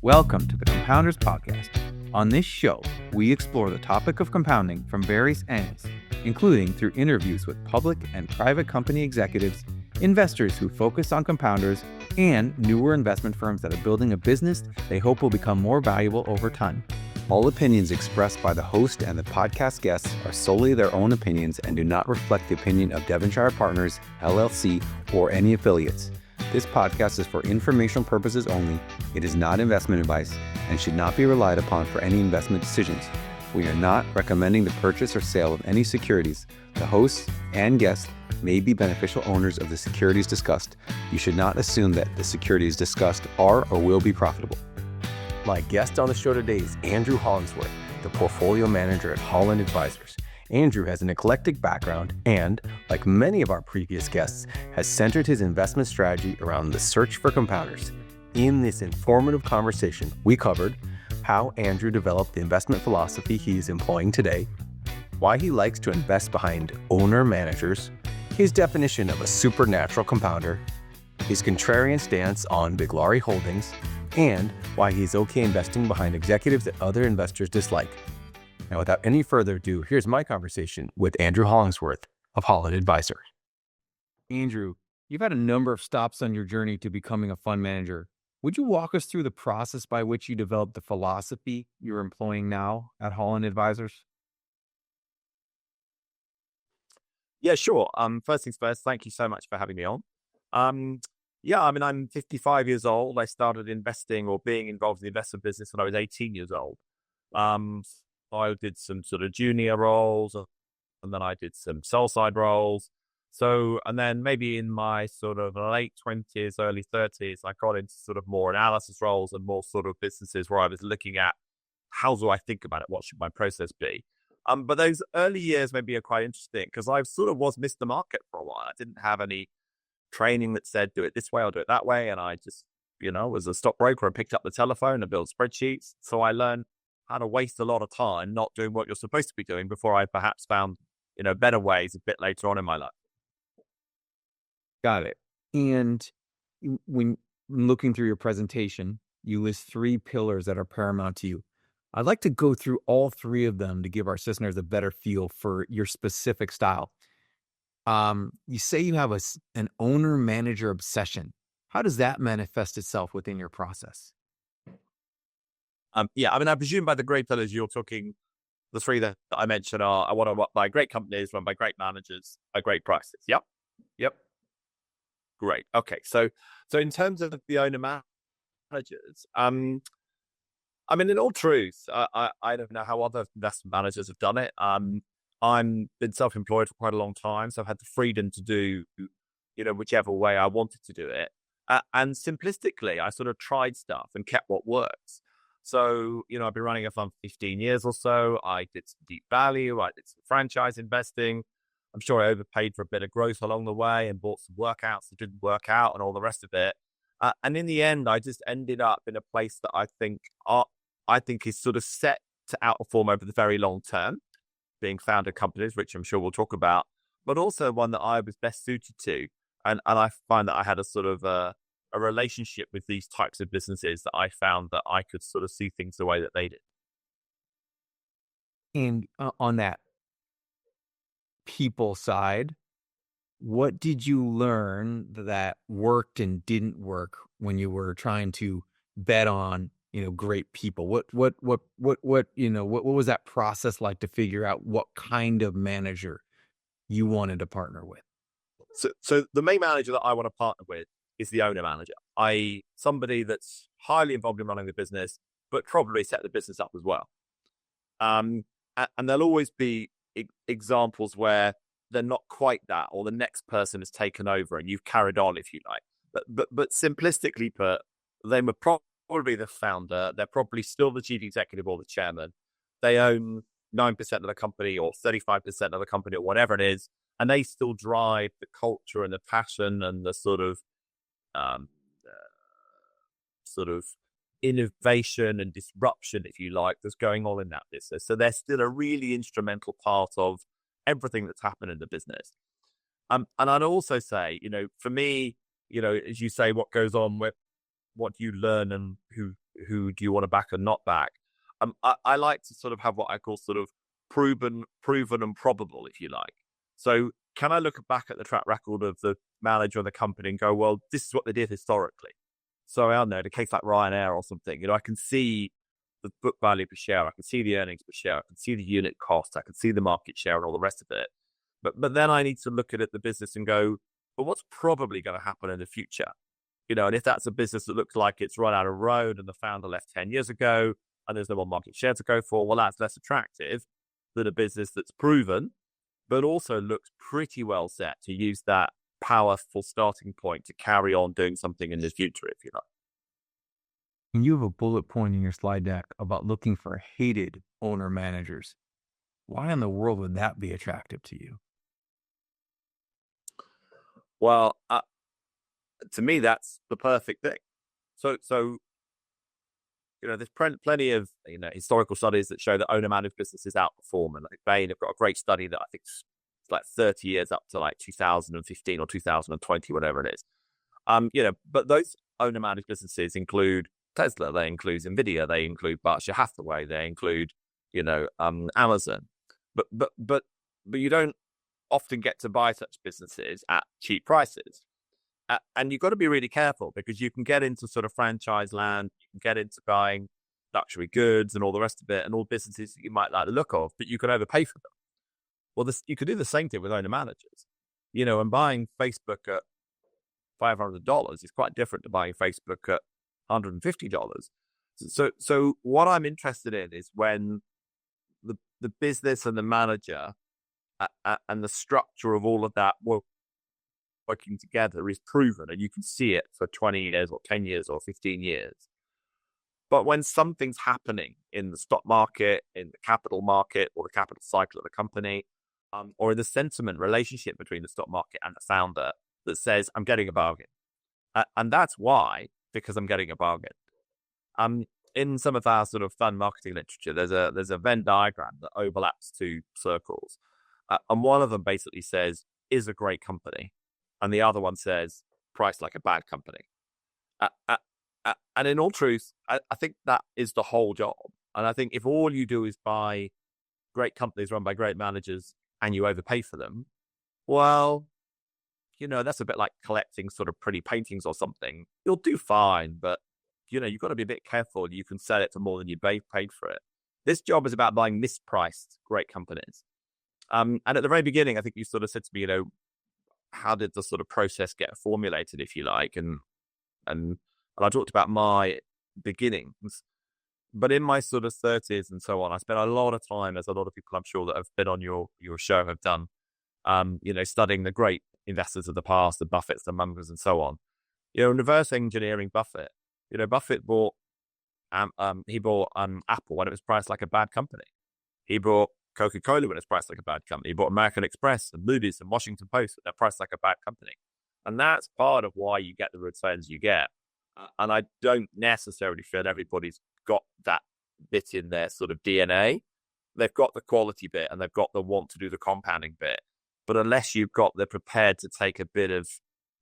Welcome to the Compounders Podcast. On this show, we explore the topic of compounding from various angles, including through interviews with public and private company executives, investors who focus on compounders, and newer investment firms that are building a business they hope will become more valuable over time. All opinions expressed by the host and the podcast guests are solely their own opinions and do not reflect the opinion of Devonshire Partners, LLC, or any affiliates. This podcast is for informational purposes only. It is not investment advice and should not be relied upon for any investment decisions. We are not recommending the purchase or sale of any securities. The hosts and guests may be beneficial owners of the securities discussed. You should not assume that the securities discussed are or will be profitable. My guest on the show today is Andrew Hollingworth, the portfolio manager at HollAnd Advisors. Andrew has an eclectic background and, like many of our previous guests, has centered his investment strategy around the search for compounders. In this informative conversation, we covered how Andrew developed the investment philosophy he is employing today, why he likes to invest behind owner-managers, his definition of a supernatural compounder, his contrarian stance on Biglari Holdings, and why he's okay investing behind executives that other investors dislike. Now, without any further ado, here's my conversation with Andrew Hollingworth of HollAnd Advisors. Andrew, you've had a number of stops on your journey to becoming a fund manager. Would you walk us through the process by which you developed the philosophy you're employing now at HollAnd Advisors? Yeah, sure. First things first, thank you so much for having me on. I'm 55 years old. I started investing or being involved in the investment business when I was 18 years old. I did some sort of junior roles, and then I did some sell-side roles. And then maybe in my sort of late 20s, early 30s, I got into sort of more analysis roles and more sort of businesses where I was looking at how do I think about it? What should my process be? But those early years maybe are quite interesting because I sort of was missed the market for a while. I didn't have any training that said, do it this way or do it that way. And I just, was a stockbroker and picked up the telephone and built spreadsheets. So I learned how to waste a lot of time not doing what you're supposed to be doing before I perhaps found, better ways a bit later on in my life. Got it. And when looking through your presentation, you list 3 pillars that are paramount to you. I'd like to go through all 3 of them to give our listeners a better feel for your specific style. You say you have an owner-manager obsession. How does that manifest itself within your process? I presume by the great pillars, you're talking the 3 that I mentioned are I want to buy great companies run by great managers at great prices. Yep. Great. Okay. So in terms of the owner managers, in all truth, I don't know how other investment managers have done it. I'm been self-employed for quite a long time, so I've had the freedom to do, whichever way I wanted to do it. And simplistically, I sort of tried stuff and kept what works. So, I've been running a fund for 15 years or so. I did some deep value. I did some franchise investing. I'm sure I overpaid for a bit of growth along the way and bought some workouts that didn't work out and all the rest of it. And in the end, I just ended up in a place that I think is sort of set to outperform over the very long term, being founder companies, which I'm sure we'll talk about, but also one that I was best suited to. And I find that I had a sort of a relationship with these types of businesses that I found that I could sort of see things the way that they did. And on that people side, what did you learn that worked and didn't work when you were trying to bet on, great people? What was that process like to figure out what kind of manager you wanted to partner with? So the main manager that I want to partner with is the owner manager, i.e. somebody that's highly involved in running the business, but probably set the business up as well. And there'll always be examples where they're not quite that, or the next person has taken over and you've carried on, if you like. But simplistically put, they were probably the founder. They're probably still the chief executive or the chairman. They own 9% of the company or 35% of the company or whatever it is. And they still drive the culture and the passion and the sort of innovation and disruption, if you like, that's going on in that business. So they're still a really instrumental part of everything that's happened in the business. And I'd also say, for me, as you say, what goes on with what do you learn, and who do you want to back and not back? I like to sort of have what I call sort of proven and probable, if you like. So can I look back at the track record of the manager of the company and go, well, this is what they did historically. So I don't know, in a case like Ryanair or something, I can see the book value per share, I can see the earnings per share, I can see the unit cost, I can see the market share and all the rest of it. But then I need to look at the business and go, but what's probably going to happen in the future? And if that's a business that looks like it's run out of road and the founder left 10 years ago and there's no more market share to go for, well, that's less attractive than a business that's proven, but also looks pretty well set to use that powerful starting point to carry on doing something in the future, if you like. And you have a bullet point in your slide deck about looking for hated owner managers. Why in the world would that be attractive to you? Well, to me, that's the perfect thing. So there's plenty of historical studies that show that owner-managed businesses outperform. And like Bain have got a great study that I think is like 30 years up to like 2015 or 2020, whatever it is. But those owner-managed businesses include Tesla, they include Nvidia, they include Berkshire Hathaway, they include Amazon. But you don't often get to buy such businesses at cheap prices. And you've got to be really careful because you can get into sort of franchise land, you can get into buying luxury goods and all the rest of it, and all businesses that you might like the look of, but you can overpay for them. Well, you could do the same thing with owner managers, and buying Facebook at $500 is quite different to buying Facebook at $150. So what I'm interested in is when the business and the manager and the structure of all of that working together is proven, and you can see it for 20 years or 10 years or 15 years. But when something's happening in the stock market, in the capital market, or the capital cycle of the company, or in the sentiment relationship between the stock market and the founder that says, I'm getting a bargain. And that's why, because I'm getting a bargain. In some of our sort of fund marketing literature, there's a Venn diagram that overlaps two circles. And one of them basically says, is a great company. And the other one says, priced like a bad company. And in all truth, I think that is the whole job. And I think if all you do is buy great companies run by great managers and you overpay for them, well, that's a bit like collecting sort of pretty paintings or something. You'll do fine, but, you've got to be a bit careful. You can sell it for more than you paid for it. This job is about buying mispriced great companies. And at the very beginning, I think you sort of said to me, how did the sort of process get formulated, if you like? And I talked about my beginnings, but in my sort of 30s and so on, I spent a lot of time, as a lot of people I'm sure that have been on your show have done, studying the great investors of the past, the Buffetts, the Mungers, and so on. Reverse engineering Buffett. Buffett bought Apple when it was priced like a bad company. He bought Coca-Cola when it's priced like a bad company. He bought American Express and Moody's and Washington Post when they're priced like a bad company. And that's part of why you get the returns you get. And I don't necessarily feel everybody's got that bit in their sort of DNA. They've got the quality bit and they've got the want to do the compounding bit. But unless they're prepared to take a bit of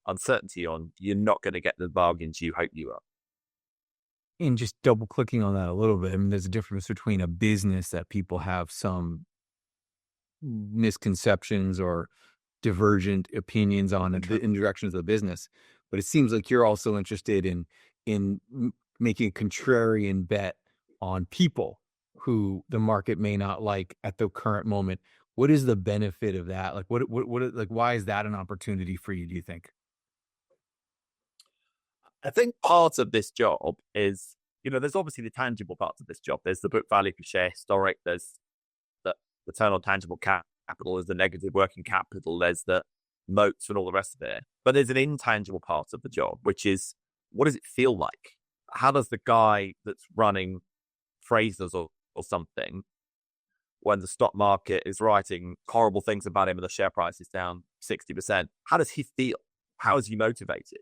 uncertainty on, you're not going to get the bargains you hope you are. And just double clicking on that a little bit, there's a difference between a business that people have some misconceptions or divergent opinions on in directions of the business. But it seems like you're also interested in making a contrarian bet on people who the market may not like at the current moment. What is the benefit of that? Like what why is that an opportunity for you, do you think? I think part of this job is, there's obviously the tangible parts of this job. There's the book value per share historic. There's the return on tangible capital. There's the negative working capital. There's the moats and all the rest of it. But there's an intangible part of the job, which is, what does it feel like? How does the guy that's running Frasers or something, when the stock market is writing horrible things about him and the share price is down 60%, how does he feel? How is he motivated?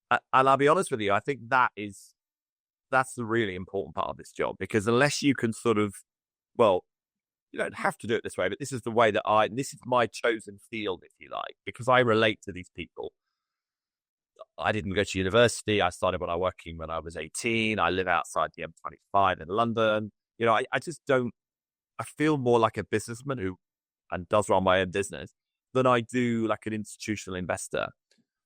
And I'll be honest with you, I think that's the really important part of this job, because unless you can sort of, well, you don't have to do it this way, but this is the way that this is my chosen field, if you like, because I relate to these people. I didn't go to university. I started working when I was 18. I live outside the M25 in London. I just don't, I feel more like a businessman who and does run my own business than I do like an institutional investor.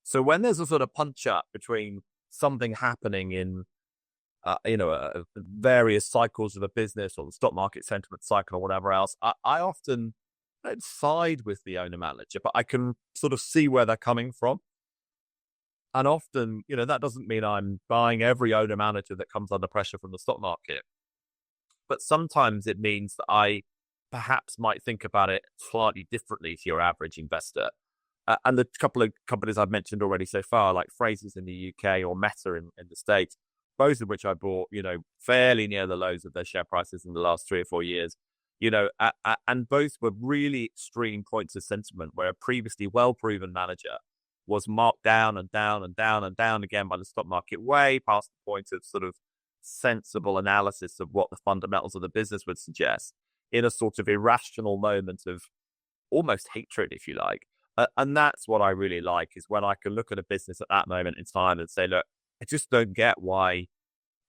So when there's a sort of punch up between something happening in, various cycles of a business or the stock market sentiment cycle or whatever else, I often don't side with the owner manager, but I can sort of see where they're coming from. And often, that doesn't mean I'm buying every owner manager that comes under pressure from the stock market. But sometimes it means that I perhaps might think about it slightly differently to your average investor. And the couple of companies I've mentioned already so far, like Frasers in the UK or Meta in the States, both of which I bought, fairly near the lows of their share prices in the last 3 or 4 years, and both were really extreme points of sentiment where a previously well-proven manager was marked down and down and down and down again by the stock market, way past the point of sort of sensible analysis of what the fundamentals of the business would suggest, in a sort of irrational moment of almost hatred, if you like. And that's what I really like, is when I can look at a business at that moment in time and say, look, I just don't get why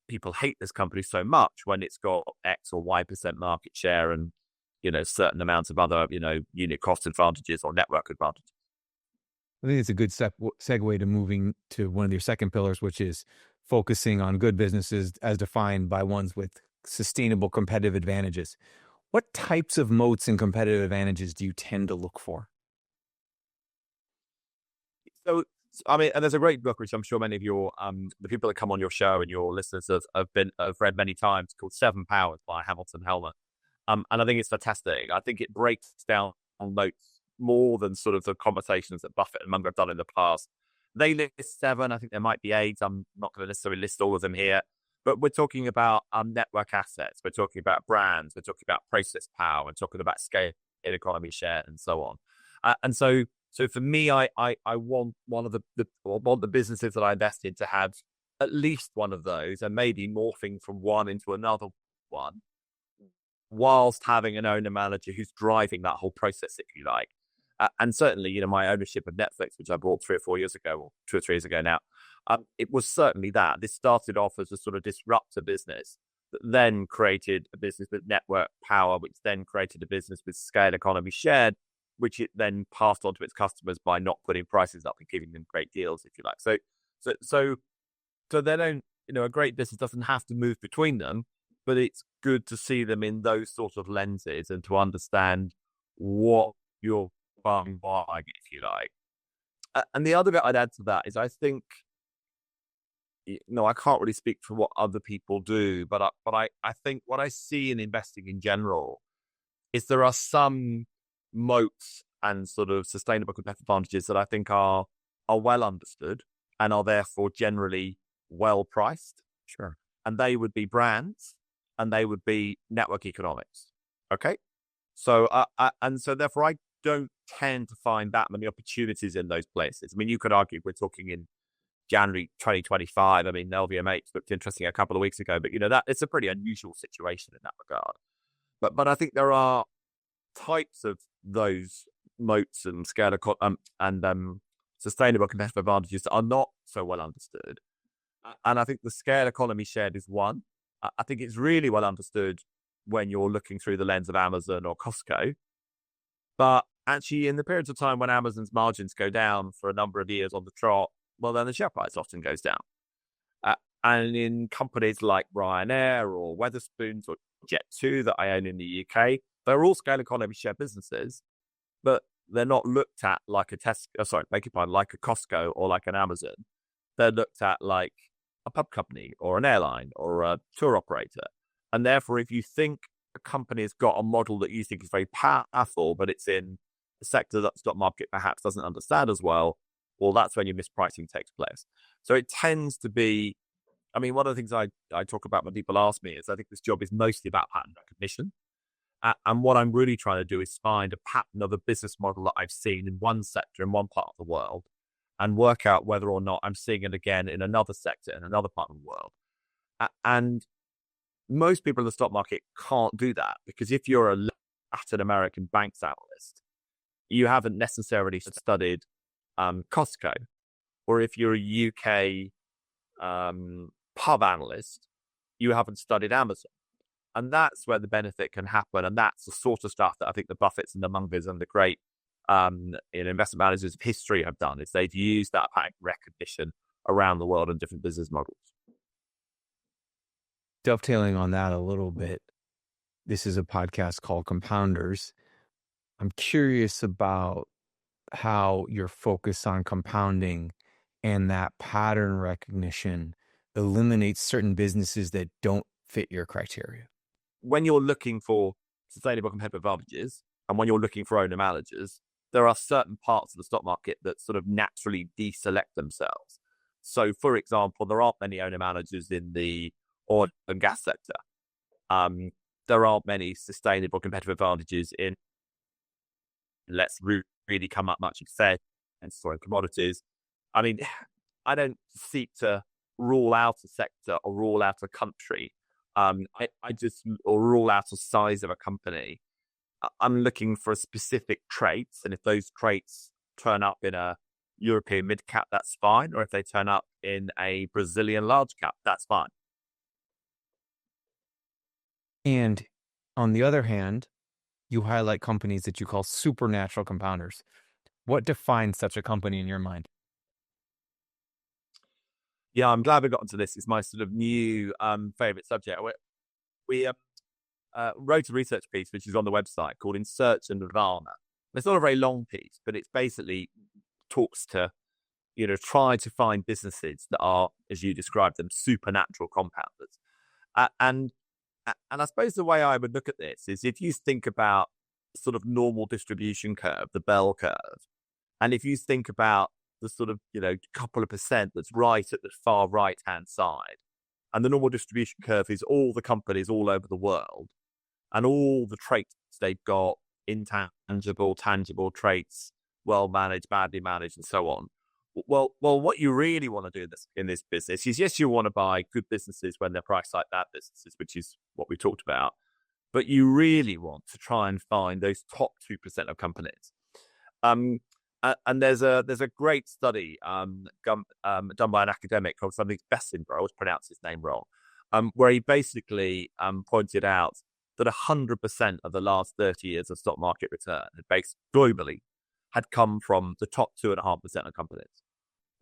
people hate this company so much when it's got X or Y% market share and, certain amounts of other, unit cost advantages or network advantages. I think it's a good segue to moving to one of your second pillars, which is focusing on good businesses as defined by ones with sustainable competitive advantages. What types of moats and competitive advantages do you tend to look for? So, and there's a great book, which I'm sure many of your, the people that come on your show and your listeners have read many times, called 7 Powers by Hamilton Helmer. And I think it's fantastic. I think it breaks down moats more than sort of the conversations that Buffett and Munger have done in the past. They list 7. I think there might be 8. I'm not going to necessarily list all of them here. But we're talking about network assets. We're talking about brands. We're talking about process power. We're talking about scale, economy share, and so on. And so for me, I want want the businesses that I invest in to have at least one of those, and maybe morphing from one into another one, whilst having an owner manager who's driving that whole process, if you like. And certainly, my ownership of Netflix, which I bought 3 or 4 years ago, or 2 or 3 years ago now, it was certainly that. This started off as a sort of disruptor business that then created a business with network power, which then created a business with scale economy shared, which it then passed on to its customers by not putting prices up and giving them great deals, if you like. So they don't, a great business doesn't have to move between them, but it's good to see them in those sort of lenses and to understand what you're buying, if you like. And the other bit I'd add to that is I think, I can't really speak for what other people do, but I think what I see in investing in general is there are some moats and sort of sustainable competitive advantages that I think are well understood and are therefore generally well priced. Sure. And they would be brands and they would be network economics. Okay. So, so therefore I don't tend to find that many opportunities in those places. I mean, you could argue we're talking in January 2025. I mean, LVMH looked interesting a couple of weeks ago, but that it's a pretty unusual situation in that regard. But I think there are types of those moats and scale and sustainable competitive advantages that are not so well understood. And I think the scale economy shared is one. I think it's really well understood when you're looking through the lens of Amazon or Costco. But actually, in the periods of time when Amazon's margins go down for a number of years on the trot, well, then the share price often goes down. And in companies like Ryanair or Wetherspoons or Jet2 that I own in the UK, they're all scale economy share businesses, but they're not looked at like a like a Costco or like an Amazon. They're looked at like a pub company or an airline or a tour operator. And therefore, if you think a company has got a model that you think is very powerful, but it's in a sector that the stock market perhaps doesn't understand as well, well, that's when your mispricing takes place. So it tends to be, I mean, one of the things I talk about when people ask me is I think this job is mostly about pattern recognition. And what I'm really trying to do is find a pattern of a business model that I've seen in one sector in one part of the world and work out whether or not I'm seeing it again in another sector in another part of the world. And most people in the stock market can't do that because if you're a Latin American banks analyst, you haven't necessarily studied Costco. or if you're a UK pub analyst, you haven't studied Amazon. And that's where the benefit can happen. And that's the sort of stuff that I think the Buffetts and the Mungers and the great investment managers of history have done, is they've used that pattern recognition around the world in different business models. Dovetailing on that a little bit, this is a podcast called Compounders. I'm curious about how your focus on compounding and that pattern recognition eliminates certain businesses that don't fit your criteria. When you're looking for sustainable competitive advantages and when you're looking for owner managers, there are certain parts of the stock market that sort of naturally deselect themselves. So, for example, there aren't many owner managers in the oil and gas sector. There aren't many sustainable competitive advantages in, let's really come up much extent and foreign commodities. I mean, I don't seek to rule out a sector or rule out a country. Or rule out a size of a company. I'm looking for specific traits, and if those traits turn up in a European mid cap, that's fine. Or if they turn up in a Brazilian large cap, that's fine. And on the other hand, you highlight companies that you call supernatural compounders. What defines such a company in your mind? Yeah, I'm glad we got into this. It's my sort of new favorite subject. We wrote a research piece, which is on the website, called In Search of Nirvana. It's not a very long piece, but it's basically talks to, try to find businesses that are, as you described them, supernatural compounders. And I suppose the way I would look at this is, if you think about sort of normal distribution curve, the bell curve, and if you think about the sort of, couple of percent that's right at the far right-hand side, and the normal distribution curve is all the companies all over the world and all the traits they've got, intangible, tangible traits, well-managed, badly managed, and so on. Well, what you really want to do in this business is, yes, you want to buy good businesses when they're priced like bad businesses, which is what we talked about. But you really want to try and find those top 2% of companies. And there's a great study done by an academic called something Bessinger, I always pronounce his name wrong, where he basically pointed out that 100% of the last 30 years of stock market return, based globally, had come from the top 2.5% of companies.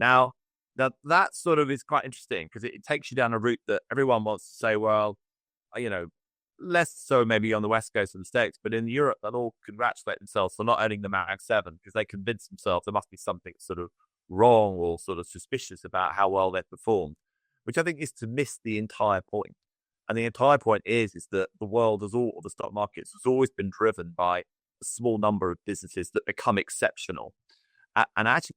Now that sort of is quite interesting, because it takes you down a route that everyone wants to say, well, less so maybe on the West Coast of the States, but in Europe, they'll all congratulate themselves for not owning the Mag 7, because they convince themselves there must be something sort of wrong or sort of suspicious about how well they've performed, which I think is to miss the entire point. And the entire point is that the world, the stock markets, has always been driven by a small number of businesses that become exceptional. And actually,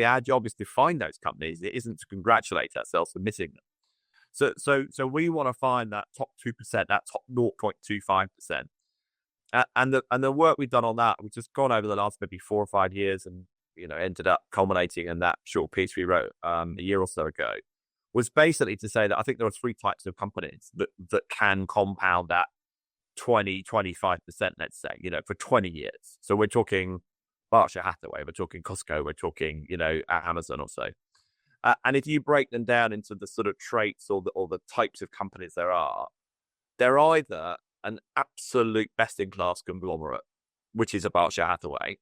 our job is to find those companies. It isn't to congratulate ourselves for missing them. So we want to find that top 2%, that top 0.25%. And the work we've done on that, we've just gone over the last maybe 4 or 5 years, and ended up culminating in that short piece we wrote a year or so ago, was basically to say that I think there are 3 types of companies that can compound that 25%, let's say, for 20 years. So we're talking Berkshire Hathaway, we're talking Costco, we're talking, Amazon or so. And if you break them down into the sort of traits or the types of companies they're either an absolute best-in-class conglomerate, which is a Berkshire Hathaway,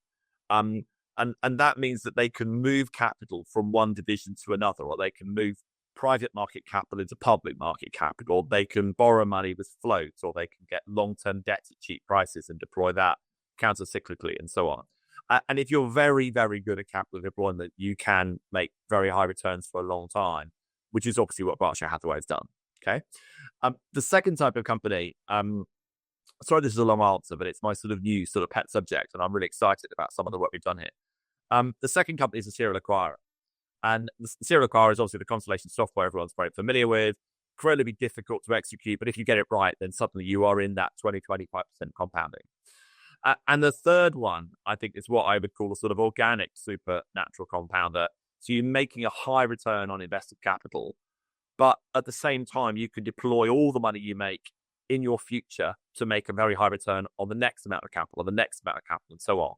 and that means that they can move capital from one division to another, or they can move private market capital into public market capital, or they can borrow money with floats, or they can get long-term debt at cheap prices and deploy that counter-cyclically, and so on. And if you're very, very good at capital deployment, you can make very high returns for a long time, which is obviously what Berkshire Hathaway has done. Okay. The second type of company, sorry, this is a long answer, but it's my sort of new sort of pet subject, and I'm really excited about some of the work we've done here. The second company is a serial acquirer. And the serial acquirer is obviously the Constellation software everyone's very familiar with, incredibly difficult to execute, but if you get it right, then suddenly you are in that 20-25% compounding. And the third one, I think, is what I would call a sort of organic supernatural compounder. So you're making a high return on invested capital, but at the same time, you can deploy all the money you make in your future to make a very high return on the next amount of capital, or the next amount of capital, and so on.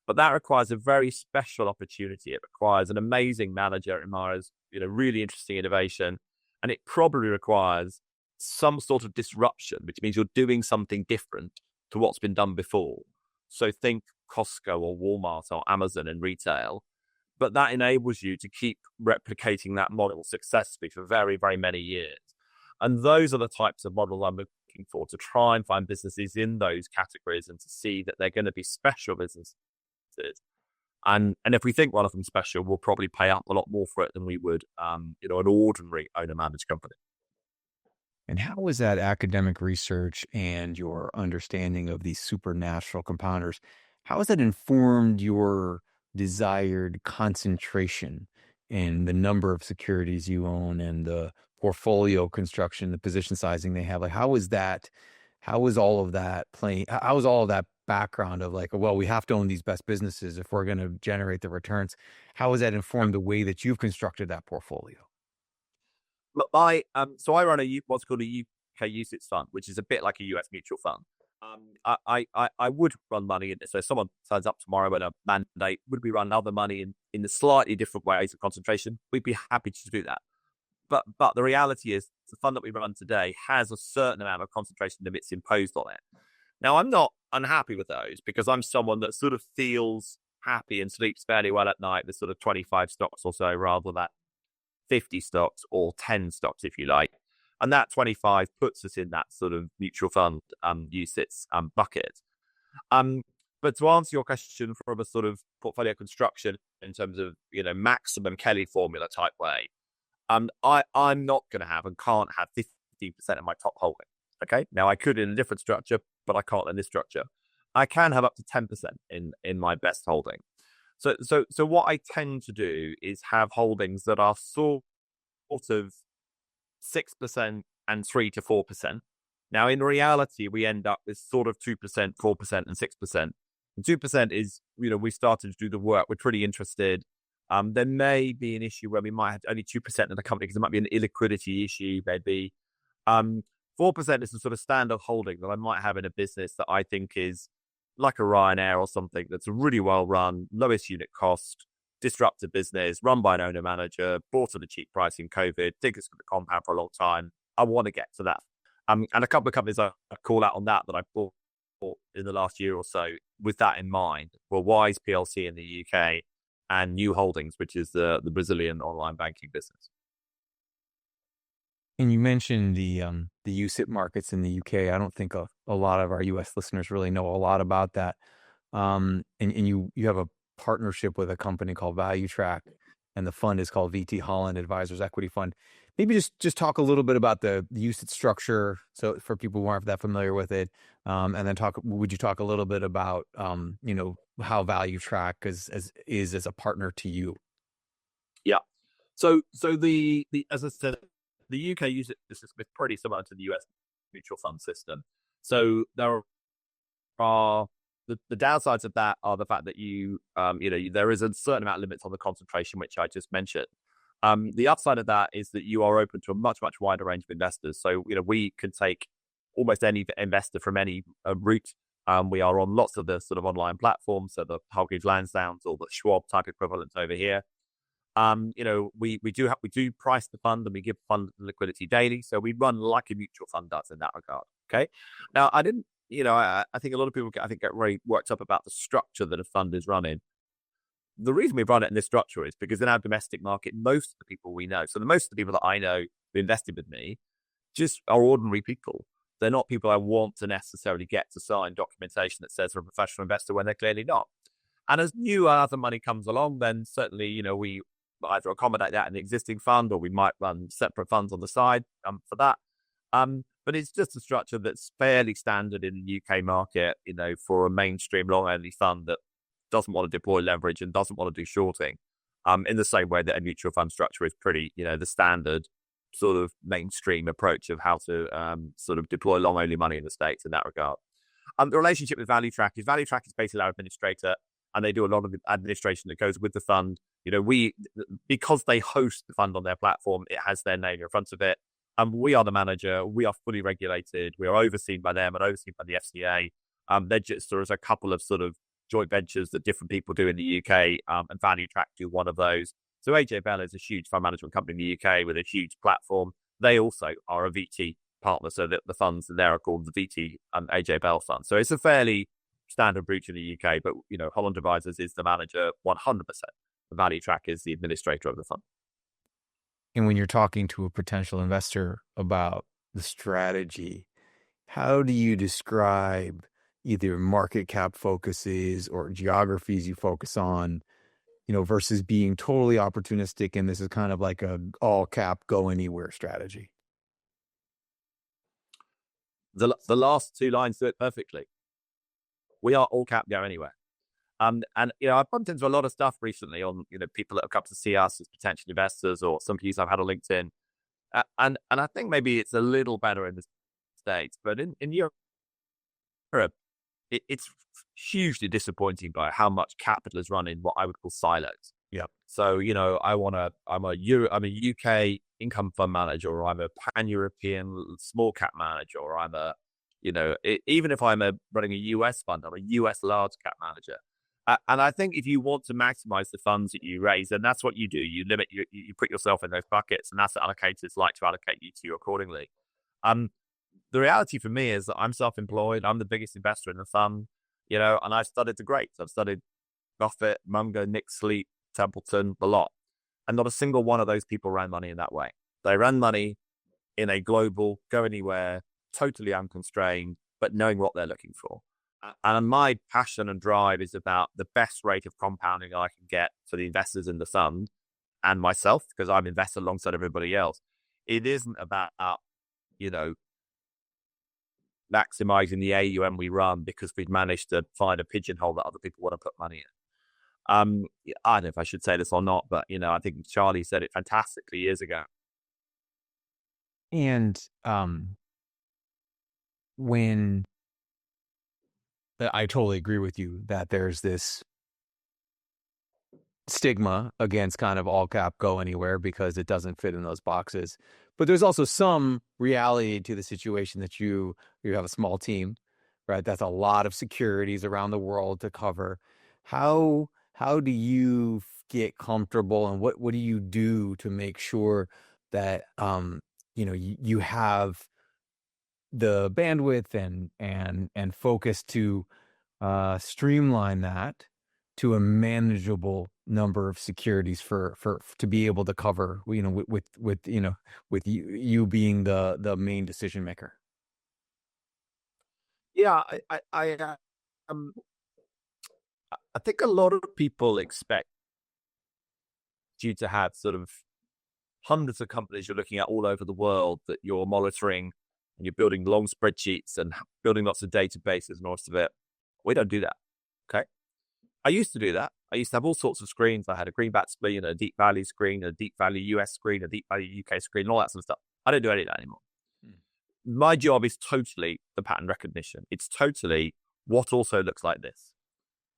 But that requires a very special opportunity. It requires an amazing manager. It requires, really interesting innovation. And it probably requires some sort of disruption, which means you're doing something different to what's been done before. So think Costco or Walmart or Amazon in retail. But that enables you to keep replicating that model successfully for very, very many years. And those are the types of model I'm looking for, to try and find businesses in those categories and to see that they're going to be special businesses. And if we think one of them special, we'll probably pay up a lot more for it than we would, an ordinary owner-managed company. And how is that academic research and your understanding of these supernatural compounders, how has that informed your desired concentration in the number of securities you own and the portfolio construction, the position sizing they have? Like, how is all of that playing? How is all of that background of like, well, we have to own these best businesses if we're going to generate the returns? How has that informed the way that you've constructed that portfolio? But so I run what's called a UK UCITS fund, which is a bit like a US mutual fund. I would run money in it. So if someone signs up tomorrow with a mandate, would we run other money in the slightly different ways of concentration? We'd be happy to do that. But the reality is the fund that we run today has a certain amount of concentration limits imposed on it. Now, I'm not unhappy with those because I'm someone that sort of feels happy and sleeps fairly well at night. There's sort of 25 stocks or so rather than 50 stocks or 10 stocks, if you like. And that 25 puts us in that sort of mutual fund UCITS bucket. But to answer your question from a sort of portfolio construction in terms of, maximum Kelly formula type way, I'm not going to have and can't have 15% of my top holding. Okay. Now I could in a different structure, but I can't in this structure. I can have up to 10% in my best holding. So what I tend to do is have holdings that are sort of 6% and 3 to 4%. Now, in reality, we end up with sort of 2%, 4%, and 6%. And 2% is, we started to do the work. We're pretty interested. There may be an issue where we might have only 2% of the company because there might be an illiquidity issue, maybe. 4% is the sort of standard holding that I might have in a business that I think is like a Ryanair or something that's really well run, lowest unit cost, disruptive business, run by an owner manager, bought at a cheap price in COVID, think it's going to compound for a long time. I want to get to that. And a couple of companies I call out on that I bought in the last year or so with that in mind were Wise PLC in the UK and New Holdings, which is the Brazilian online banking business. And you mentioned the UCIT markets in the UK. I don't think a lot of our US listeners really know a lot about that. And you have a partnership with a company called ValueTrack, and the fund is called HollAnd Advisors Equity Fund. Maybe just talk a little bit about the UCIT structure, so for people who aren't that familiar with it, and then would you talk a little bit about how ValueTrack is as a partner to you? Yeah. So the as I said, the UK UCIT system is pretty similar to the US mutual fund system. So there are the downsides of that are the fact that there is a certain amount of limits on the concentration, which I just mentioned. The upside of that is that you are open to a much, much wider range of investors. So, we can take almost any investor from any route. We are on lots of the sort of online platforms, so the Hargreaves Lansdowne or the Schwab type equivalents over here. We do price the fund and we give fund liquidity daily. So we run like a mutual fund does in that regard. Okay. Now I didn't, I think a lot of people get very worked up about the structure that a fund is running. The reason we run it in this structure is because in our domestic market, most of the people we know, so most of the people that I know who invested with me just are ordinary people. They're not people I want to necessarily get to sign documentation that says they're a professional investor when they're clearly not. And as new other money comes along, then certainly, we either accommodate that in the existing fund or we might run separate funds on the side for that. But it's just a structure that's fairly standard in the UK market, for a mainstream long-only fund that doesn't want to deploy leverage and doesn't want to do shorting, in the same way that a mutual fund structure is pretty, the standard sort of mainstream approach of how to sort of deploy long-only money in the States in that regard. The relationship with ValueTrack is basically our administrator, and they do a lot of the administration that goes with the fund. Because they host the fund on their platform, it has their name in front of it. We are the manager. We are fully regulated. We are overseen by them and overseen by the FCA. There's a couple of sort of joint ventures that different people do in the UK, and Value Track do one of those. So AJ Bell is a huge fund management company in the UK with a huge platform. They also are a VT partner, so that the funds in there are called the VT and AJ Bell Fund. So it's a fairly standard breach in the UK, but HollAnd Advisors is the manager 100%. The Value Track is the administrator of the fund. And when you're talking to a potential investor about the strategy, how do you describe either market cap focuses or geographies you focus on, versus being totally opportunistic and this is kind of like a all cap go anywhere strategy? The last two lines do it perfectly. We are all cap go anywhere. And I've bumped into a lot of stuff recently on people that have come to see us as potential investors, or some views I've had on LinkedIn, and I think maybe it's a little better in the States, but in Europe, it's hugely disappointing by how much capital is run in what I would call silos. Yeah. So I'm a UK income fund manager, or I'm a pan-European small cap manager, or I'm a even if I'm running a US fund, I'm a US large cap manager. And I think if you want to maximize the funds that you raise, then that's what you do. You limit, you put yourself in those buckets, and asset allocators like to allocate you to you accordingly. The reality for me is that I'm self-employed. I'm the biggest investor in the fund, and I've studied the greats. I've studied Buffett, Munger, Nick Sleep, Templeton, the lot. And not a single one of those people ran money in that way. They ran money in a global, go anywhere, totally unconstrained, but knowing what they're looking for. And my passion and drive is about the best rate of compounding I can get for the investors in the fund and myself, because I'm invested alongside everybody else. It isn't about, maximizing the AUM we run because we've managed to find a pigeonhole that other people want to put money in. I don't know if I should say this or not, but, I think Charlie said it fantastically years ago. And when I totally agree with you that there's this stigma against kind of all cap go anywhere because it doesn't fit in those boxes. But there's also some reality to the situation that you have a small team, right? That's a lot of securities around the world to cover. How do you get comfortable, and what do you do to make sure that you have the bandwidth and focus to streamline that to a manageable number of securities for to be able to cover, with you being the main decision maker? Yeah, I think a lot of people expect you to have sort of hundreds of companies you're looking at all over the world that you're monitoring, and you're building long spreadsheets and building lots of databases and all the rest of it. We don't do that. Okay. I used to do that. I used to have all sorts of screens. I had a greenback screen, a deep value screen, a deep value US screen, a deep value UK screen, and all that sort of stuff. I don't do any of that anymore. My job is totally the pattern recognition. It's totally what also looks like this.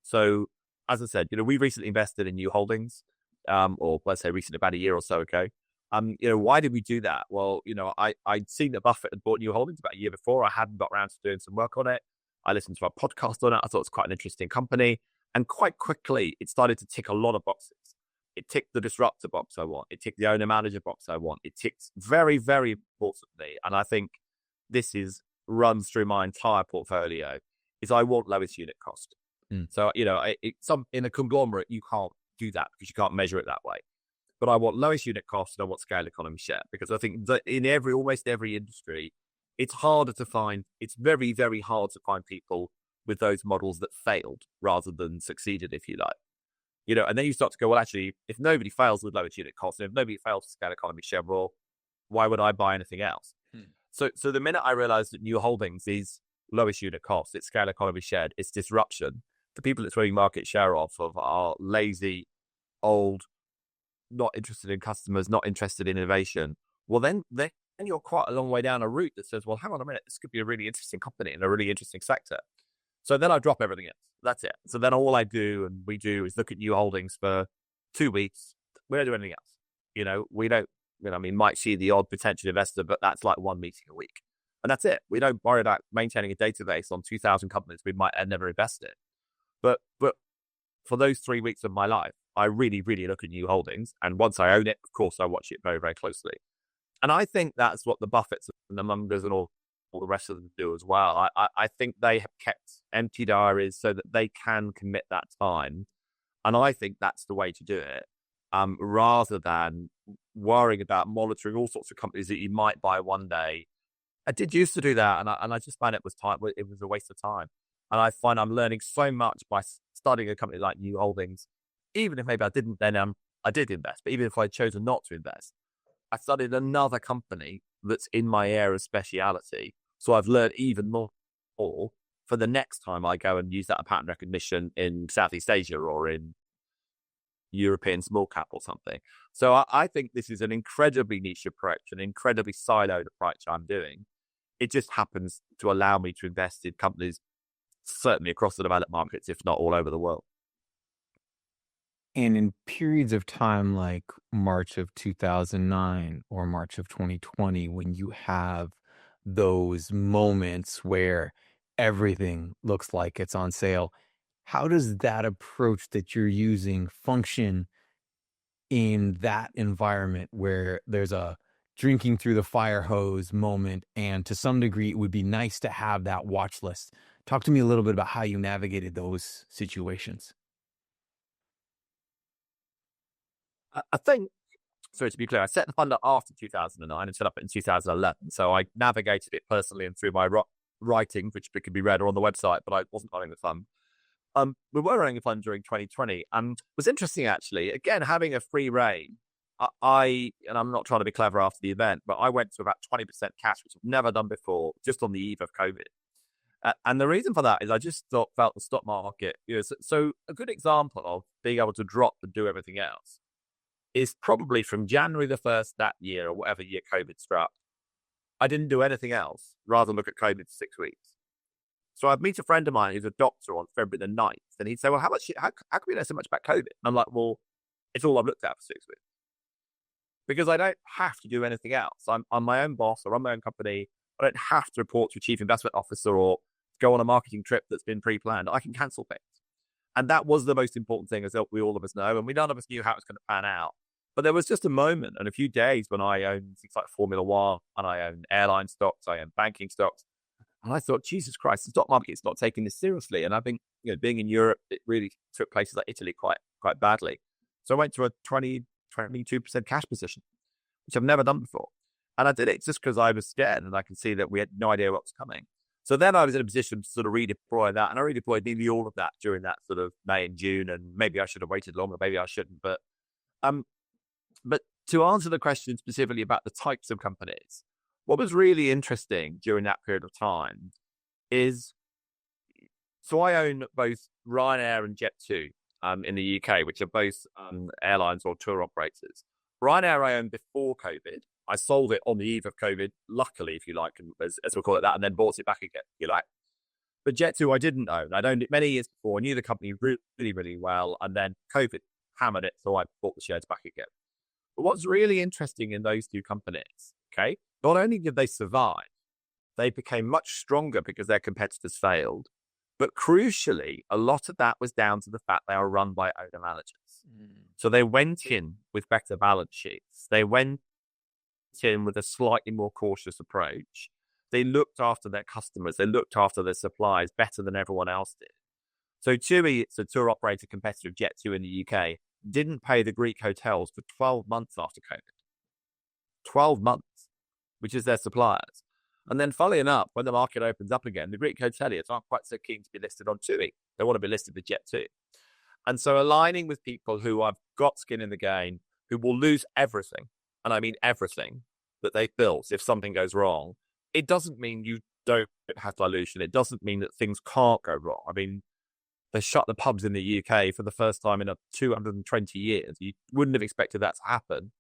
So, as I said, we recently invested in New Holdings, or let's say recently, about a year or so ago. Why did we do that? Well, I'd seen that Buffett had bought New Holdings about a year before. I hadn't got around to doing some work on it. I listened to a podcast on it. I thought it was quite an interesting company. And quite quickly, it started to tick a lot of boxes. It ticked the disruptor box I want. It ticked the owner-manager box I want. It ticks very, very importantly, and I think this runs through my entire portfolio, is I want lowest unit cost. So, in a conglomerate, you can't do that because you can't measure it that way. But I want lowest unit cost, and I want scale economy share, because I think that in almost every industry, it's very, very hard to find people with those models that failed rather than succeeded, if you like. And then you start to go, well, actually, if nobody fails with lowest unit cost, and if nobody fails with scale economy share, well, why would I buy anything else? So the minute I realized that New Holdings is lowest unit cost, it's scale economy shared, it's disruption, the people it's throwing market share off of are lazy, old, not interested in customers, not interested in innovation. Well, then you're quite a long way down a route that says, well, hang on a minute, this could be a really interesting company in a really interesting sector. So then I drop everything else. That's it. So then all I do and we do is look at New Holdings for 2 weeks. We don't do anything else. We don't, might see the odd potential investor, but that's like 1 meeting a week. And that's it. We don't worry about maintaining a database on 2,000 companies we might have never invested. But for those 3 weeks of my life, I really, really look at new holdings. And once I own it, of course, I watch it very, very closely. And I think that's what the Buffetts and the Mungers and all the rest of them do as well. I think they have kept empty diaries so that they can commit that time. And I think that's the way to do it, rather than worrying about monitoring all sorts of companies that you might buy one day. I did used to do that, and I just found it was a waste of time. And I find I'm learning so much by studying a company like New Holdings, even if maybe I didn't then I did invest, but even if I had chosen not to invest, I studied another company that's in my area of speciality. So I've learned even more for the next time I go and use that pattern recognition in Southeast Asia or in European small cap or something. So I think this is an incredibly niche approach, an incredibly siloed approach I'm doing. It just happens to allow me to invest in companies certainly across the developed markets, if not all over the world. And in periods of time like March of 2009 or March of 2020, when you have those moments where everything looks like it's on sale, how does that approach that you're using function in that environment where there's a drinking through the fire hose moment? And to some degree, it would be nice to have that watch list. Talk to me a little bit about how you navigated those situations. I think, so to be clear, I set the fund up after 2009 and set up it in 2011. So I navigated it personally and through my writing, which can be read or on the website, but I wasn't running the fund. We were running a fund during 2020, and it was interesting actually. Again, having a free rein, and I'm not trying to be clever after the event, but I went to about 20% cash, which I've never done before, just on the eve of COVID. And the reason for that is I just felt the stock market. So a good example of being able to drop and do everything else is probably from January the 1st that year, or whatever year COVID struck. I didn't do anything else rather than look at COVID for 6 weeks. So I'd meet a friend of mine who's a doctor on February the 9th, and he'd say, well, how can we know so much about COVID? And I'm like, well, it's all I've looked at for 6 weeks. Because I don't have to do anything else. I'm my own boss, or run my own company. I don't have to report to a chief investment officer or go on a marketing trip that's been pre-planned. I can cancel things. And that was the most important thing, as we all of us know. And none of us knew how it was going to pan out. But there was just a moment and a few days when I owned things like Formula One, and I owned airline stocks, I owned banking stocks. And I thought, Jesus Christ, the stock market's not taking this seriously. And I think, being in Europe, it really took places like Italy quite badly. So I went to a 22% cash position, which I've never done before. And I did it just because I was scared, and I could see that we had no idea what was coming. So then I was in a position to sort of redeploy that. And I redeployed nearly all of that during that sort of May and June. And maybe I should have waited longer, maybe I shouldn't. But to answer the question specifically about the types of companies, what was really interesting during that period of time is, so I own both Ryanair and Jet2 in the UK, which are both airlines or tour operators. Ryanair I owned before COVID. I sold it on the eve of COVID, luckily, if you like, as we'll call it that, and then bought it back again, if you like. But Jet2 I didn't own. I'd owned it many years before. I knew the company really, really well, and then COVID hammered it, so I bought the shares back again. But what's really interesting in those two companies, okay, not only did they survive, they became much stronger because their competitors failed. But crucially, a lot of that was down to the fact they are run by owner managers. So they went in with better balance sheets. They went in with a slightly more cautious approach. They looked after their customers. They looked after their suppliers better than everyone else did. So TUI, it's a tour operator competitor of Jet2 in the UK, didn't pay the Greek hotels for 12 months after COVID. 12 months, which is their suppliers. And then, funnily enough, when the market opens up again, the Greek hoteliers aren't quite so keen to be listed on TUI. They want to be listed with Jet2. And so aligning with people who have got skin in the game, who will lose everything, and I mean everything, that they've built if something goes wrong, it doesn't mean you don't have dilution. It doesn't mean that things can't go wrong. I mean, they shut the pubs in the UK for the first time in 220 years. You wouldn't have expected that to happen.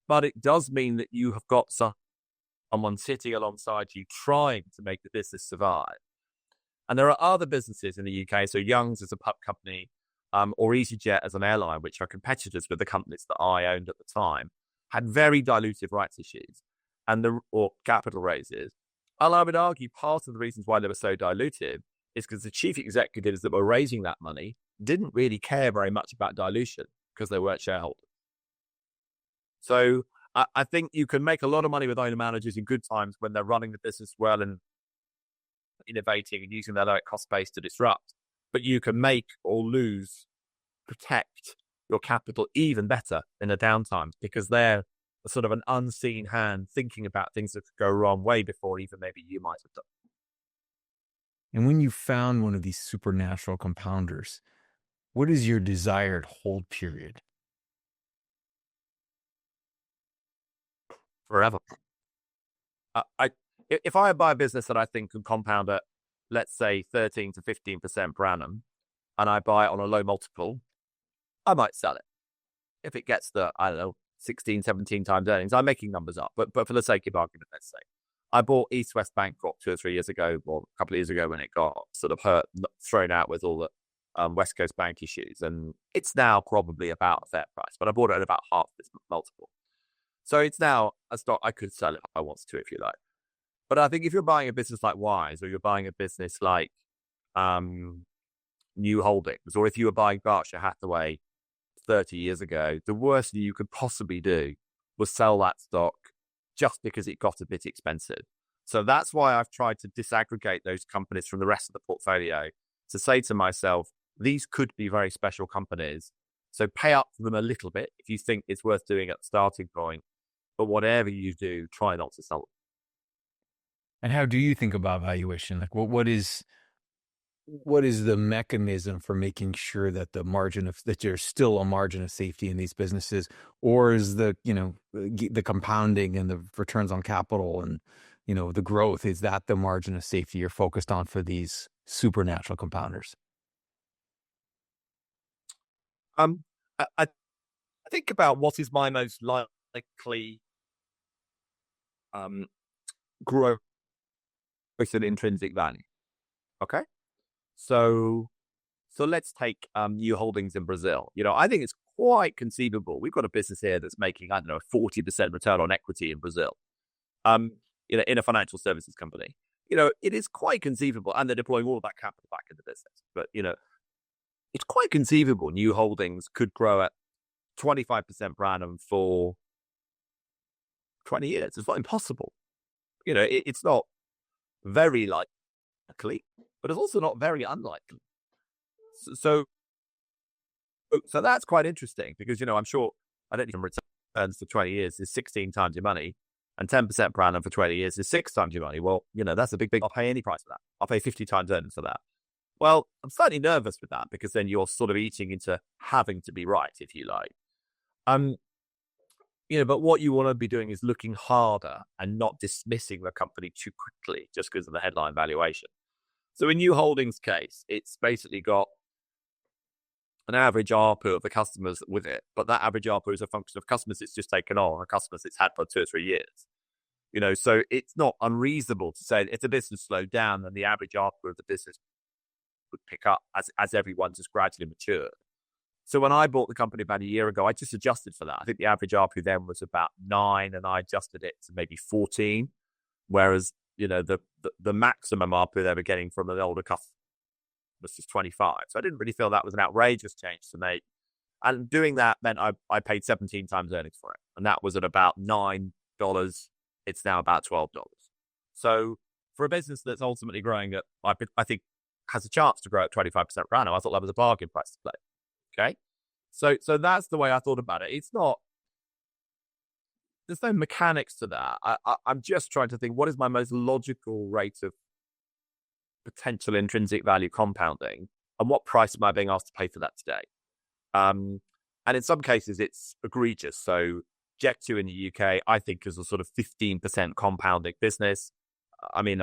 But it does mean that you have got someone sitting alongside you trying to make the business survive. And there are other businesses in the UK, so Young's as a pub company, or EasyJet as an airline, which are competitors with the companies that I owned at the time, had very dilutive rights issues or capital raises. And I would argue part of the reasons why they were so dilutive is because the chief executives that were raising that money didn't really care very much about dilution because they weren't shareholders. So I think you can make a lot of money with owner managers in good times when they're running the business well and innovating and using their low cost base to disrupt. But you can make or lose, protect your capital even better in a downtime because they're sort of an unseen hand thinking about things that could go wrong way before even maybe you might have done. And when you found one of these supernatural compounders, what is your desired hold period? Forever. If I buy a business that I think can compound at, let's say, 13 to 15% per annum, and I buy it on a low multiple, I might sell it. If it gets the, I don't know, 16, 17 times earnings, I'm making numbers up, but for the sake of argument, let's say. I bought East West Bancorp 2 or 3 years ago, or a couple of years ago when it got sort of thrown out with all the West Coast bank issues. And it's now probably about a fair price, but I bought it at about half this multiple. So it's now a stock I could sell it if I wanted to, if you like. But I think if you're buying a business like Wise, or you're buying a business like New Holdings, or if you were buying Berkshire Hathaway 30 years ago, the worst you could possibly do was sell that stock just because it got a bit expensive. So that's why I've tried to disaggregate those companies from the rest of the portfolio to say to myself, these could be very special companies. So pay up for them a little bit if you think it's worth doing at the starting point. But whatever you do, try not to sell them. And how do you think about valuation? Like what is the mechanism for making sure that that there's still a margin of safety in these businesses, or is the compounding and the returns on capital and the growth, is that the margin of safety you're focused on for these supernatural compounders? I think about what is my most likely growth in intrinsic value. Okay. So let's take New Holdings in Brazil. I think it's quite conceivable. We've got a business here that's making, I don't know, a 40% return on equity in Brazil. In a financial services company. It is quite conceivable, and they're deploying all of that capital back in the business. But it's quite conceivable New Holdings could grow at 25% per annum for 20 years. It's not impossible. It's not very likely, but it's also not very unlikely. So that's quite interesting because, I'm sure I don't even returns for 20 years is 16 times your money, and 10% per annum for 20 years is 6 times your money. Well, that's a big, I'll pay any price for that. I'll pay 50 times earnings for that. Well, I'm slightly nervous with that because then you're sort of eating into having to be right, if you like. But what you want to be doing is looking harder and not dismissing the company too quickly just because of the headline valuation. So in New Holdings case, it's basically got an average ARPU of the customers with it, but that average ARPU is a function of customers it's just taken on, or customers it's had for 2 or 3 years. So it's not unreasonable to say if the business slowed down, then the average ARPU of the business would pick up as everyone just gradually matured. So when I bought the company about a year ago, I just adjusted for that. I think the average ARPU then was about 9, and I adjusted it to maybe 14, whereas the maximum ARPU they were getting from an older customer was just 25. So I didn't really feel that was an outrageous change to make. And doing that meant I paid 17 times earnings for it. And that was at about $9. It's now about $12. So for a business that's ultimately growing at, I think, has a chance to grow at 25% per annum, I thought that was a bargain price to play. Okay. So that's the way I thought about it. It's not, there's no mechanics to that. I'm just trying to think, what is my most logical rate of potential intrinsic value compounding, and what price am I being asked to pay for that today? And in some cases, it's egregious. So Jet2 in the UK, I think, is a sort of 15% compounding business. I mean,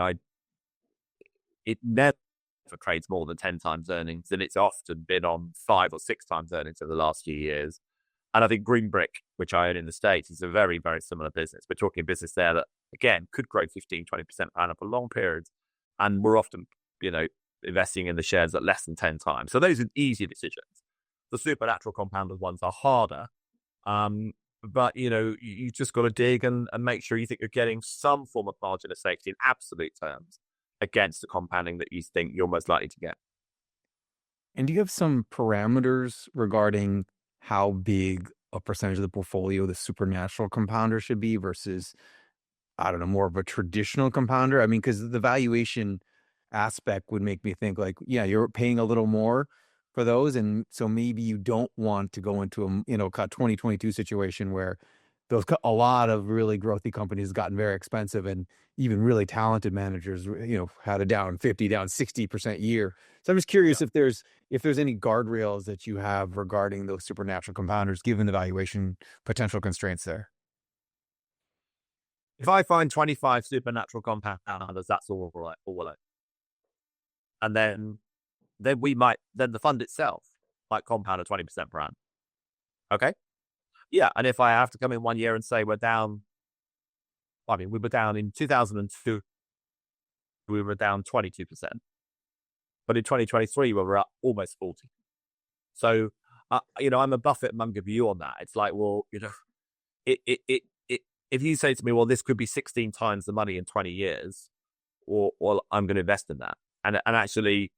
it never trades more than 10 times earnings, and it's often been on 5 or 6 times earnings over the last few years. And I think Green Brick, which I own in the States, is a very, very similar business. We're talking a business there that, again, could grow 15, 20% per annum for long periods. And we're often, investing in the shares at less than 10 times. So those are easy decisions. The supernatural compounded ones are harder. But, you just got to dig and make sure you think you're getting some form of margin of safety in absolute terms. against the compounding that you think you're most likely to get. And do you have some parameters regarding how big a percentage of the portfolio the supernatural compounder should be versus, I don't know, more of a traditional compounder? I mean, because the valuation aspect would make me think like, yeah, you're paying a little more for those. And so maybe you don't want to go into a, 2022 situation where a lot of really growthy companies gotten very expensive, and even really talented managers, had a down 50, down 60% year. So I'm just curious if there's any guardrails that you have regarding those supernatural compounders, given the valuation potential constraints there. If I find 25 supernatural compounders, that's all right. And then then the fund itself might compound at 20% per annum. Okay. Yeah. And if I have to come in 1 year and say we're down, we were down in 2002, we were down 22%. But in 2023, we were up almost 40. So, I'm a Buffett Munger view on that. It's like, well, if you say to me, well, this could be 16 times the money in 20 years, or I'm going to invest in that. And actually,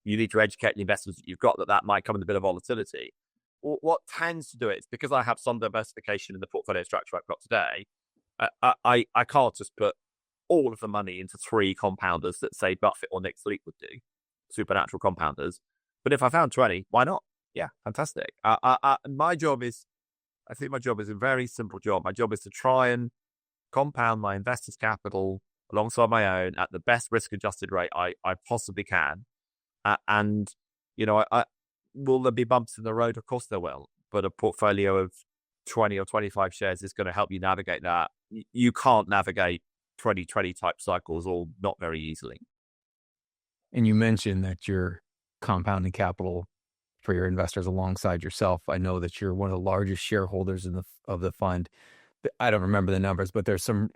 you need to educate the investors that you've got that might come with a bit of volatility. What tends to do it is because I have some diversification in the portfolio structure I've got today, I can't just put all of the money into 3 compounders that say Buffett or Nick Sleep would do, supernatural compounders. But if I found 20, why not? Yeah, fantastic. My job is a very simple job. My job is to try and compound my investors' capital alongside my own at the best risk-adjusted rate I possibly can. Will there be bumps in the road? Of course there will. But a portfolio of 20 or 25 shares is going to help you navigate that. You can't navigate 2020 type cycles all not very easily. And you mentioned that you're compounding capital for your investors alongside yourself. I know that you're one of the largest shareholders of the fund. I don't remember the numbers, but there's some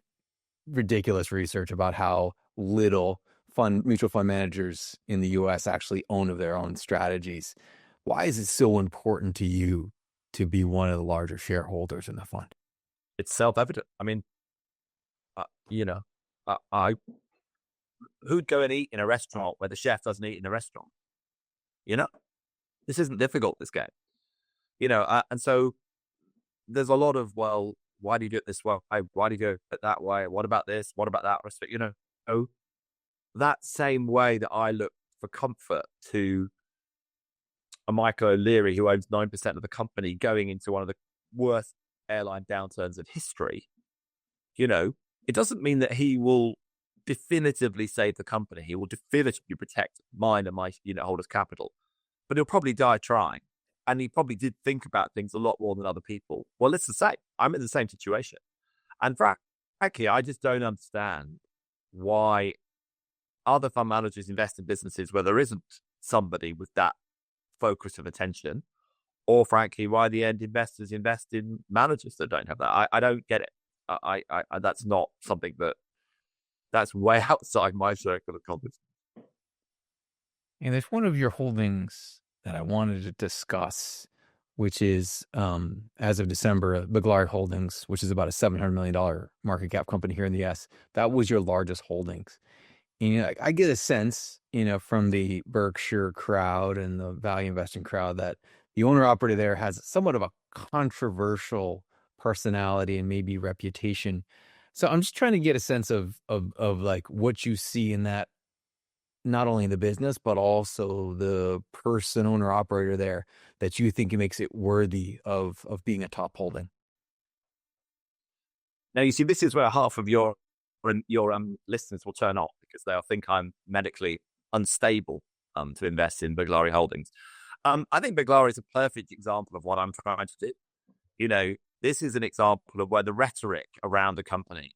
ridiculous research about how little mutual fund managers in the U.S. actually own of their own strategies. Why is it so important to you to be one of the larger shareholders in the fund? It's self-evident. I mean, who'd go and eat in a restaurant where the chef doesn't eat in a restaurant? This isn't difficult, this game. And so there's a lot of, well, why do you do it this way? Why do you do it that way? What about this? What about that? That same way that I look for comfort to a Michael O'Leary who owns 9% of the company going into one of the worst airline downturns of history, it doesn't mean that he will definitively save the company. He will definitively protect mine and my holders' capital, but he'll probably die trying. And he probably did think about things a lot more than other people. Well, it's the same. I'm in the same situation. And frankly, I just don't understand why other fund managers invest in businesses where there isn't somebody with that focus of attention, or frankly, why the end investors invest in managers that don't have that. I don't get it. I that's not something that's way outside my circle of competence. And there's one of your holdings that I wanted to discuss, which is, as of December, Biglari Holdings, which is about a $700 million market cap company here in the US. That was your largest holdings. And, I get a sense, from the Berkshire crowd and the value investing crowd that the owner operator there has somewhat of a controversial personality and maybe reputation. So I'm just trying to get a sense of like what you see in that, not only the business, but also the person, owner operator there, that you think makes it worthy of being a top holding. Now, you see, this is where half of your listeners will turn off because they'll think I'm medically unstable to invest in Biglari Holdings. I think Biglari is a perfect example of what I'm trying to do. This is an example of where the rhetoric around a company,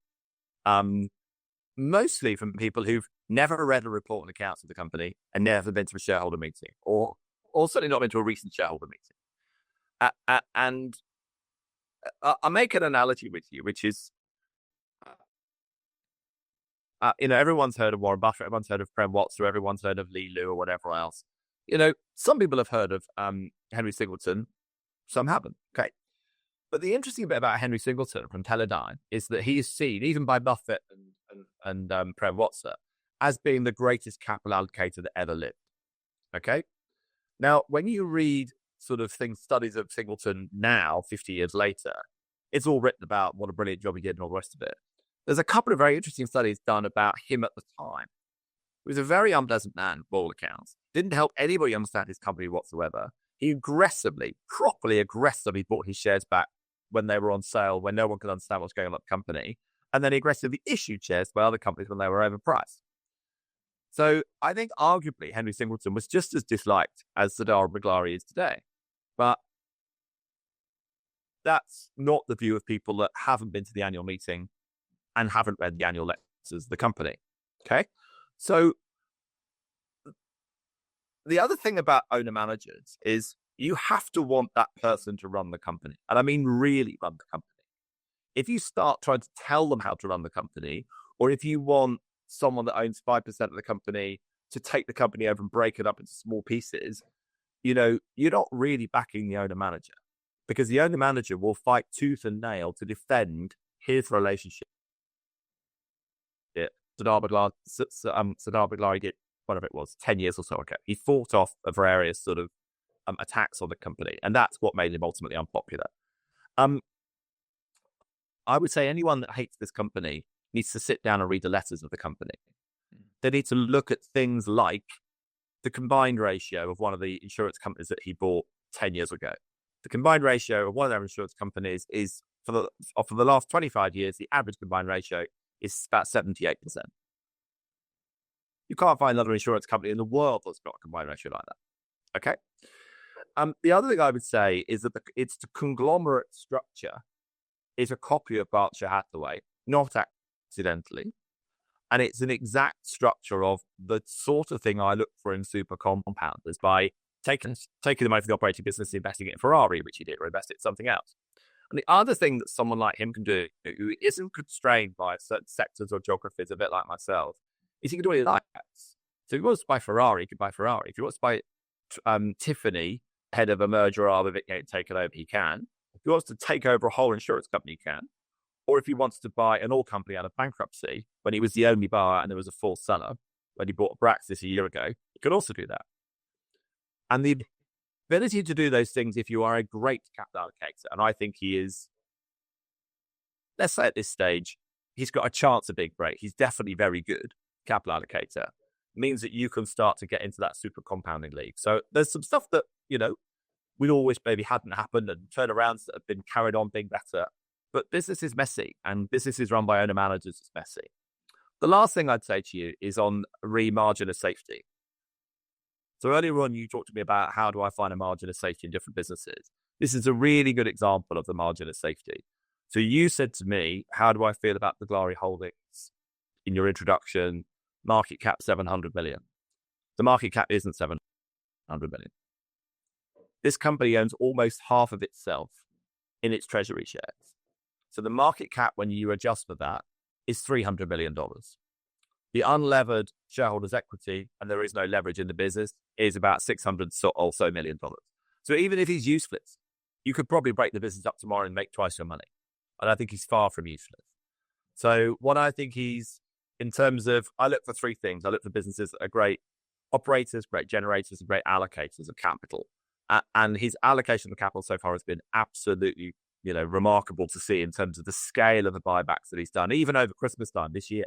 mostly from people who've never read a report and accounts of the company and never been to a shareholder meeting, or certainly not been to a recent shareholder meeting. And I'll make an analogy with you, which is, everyone's heard of Warren Buffett, everyone's heard of Prem Watson, everyone's heard of Lee Lu or whatever else. Some people have heard of Henry Singleton, some haven't. Okay. But the interesting bit about Henry Singleton from Teledyne is that he is seen, even by Buffett and Prem Watson, as being the greatest capital allocator that ever lived. Okay. Now, when you read sort of studies of Singleton now, 50 years later, it's all written about what a brilliant job he did and all the rest of it. There's a couple of very interesting studies done about him at the time. He was a very unpleasant man, by all accounts. Didn't help anybody understand his company whatsoever. He properly aggressively bought his shares back when they were on sale, when no one could understand what's going on at the company. And then he aggressively issued shares by other companies when they were overpriced. So I think arguably Henry Singleton was just as disliked as Sardar Biglari is today. But that's not the view of people that haven't been to the annual meeting and haven't read the annual lectures of the company. Okay. So the other thing about owner managers is you have to want that person to run the company. And I mean, really run the company. If you start trying to tell them how to run the company, or if you want someone that owns 5% of the company to take the company over and break it up into small pieces, you're not really backing the owner manager, because the owner manager will fight tooth and nail to defend his relationship. Sardar Biglari did, whatever it was, 10 years or so ago. He fought off various sort of attacks on the company, and that's what made him ultimately unpopular. I would say anyone that hates this company needs to sit down and read the letters of the company. They need to look at things like the combined ratio of one of the insurance companies that he bought 10 years ago. The combined ratio of one of their insurance companies is, for the last 25 years, the average combined ratio is about 78%. You can't find another insurance company in the world that's got a combined ratio like that. Okay. The other thing I would say is that it's the conglomerate structure is a copy of Berkshire Hathaway, not accidentally. And it's an exact structure of the sort of thing I look for in super compounders, by taking the money from the operating business, investing it in Ferrari, which he did, or invest it in something else. And the other thing that someone like him can do, who isn't constrained by certain sectors or geographies, a bit like myself, is he can do what he likes. So if he wants to buy Ferrari, he could buy Ferrari. If he wants to buy Tiffany, head of a merger arm of it getting taken over, he can. If he wants to take over a whole insurance company, he can. Or if he wants to buy an oil company out of bankruptcy, when he was the only buyer and there was a full seller, when he bought Braxis a year ago, he could also do that. And the ability to do those things, if you are a great capital allocator, and I think he is, let's say at this stage, he's got a chance of being great. He's definitely very good capital allocator. Means that you can start to get into that super compounding league. So there's some stuff that, we'd always maybe hadn't happened, and turnarounds that have been carried on being better. But business is messy, and businesses run by owner managers is messy. The last thing I'd say to you is on margin of safety. So earlier on, you talked to me about how do I find a margin of safety in different businesses. This is a really good example of the margin of safety. So you said to me, how do I feel about Biglari Holdings in your introduction? Market cap 700 million. The market cap isn't 700 million. This company owns almost half of itself in its treasury shares. So the market cap, when you adjust for that, is $300 million. The unlevered shareholders' equity, and there is no leverage in the business, is about $600 or so million. So even if he's useless, you could probably break the business up tomorrow and make twice your money. And I think he's far from useless. So what I think he's, in terms of, I look for three things. I look for businesses that are great operators, great generators, and great allocators of capital. And his allocation of capital so far has been absolutely, remarkable to see in terms of the scale of the buybacks that he's done. Even over Christmas time this year,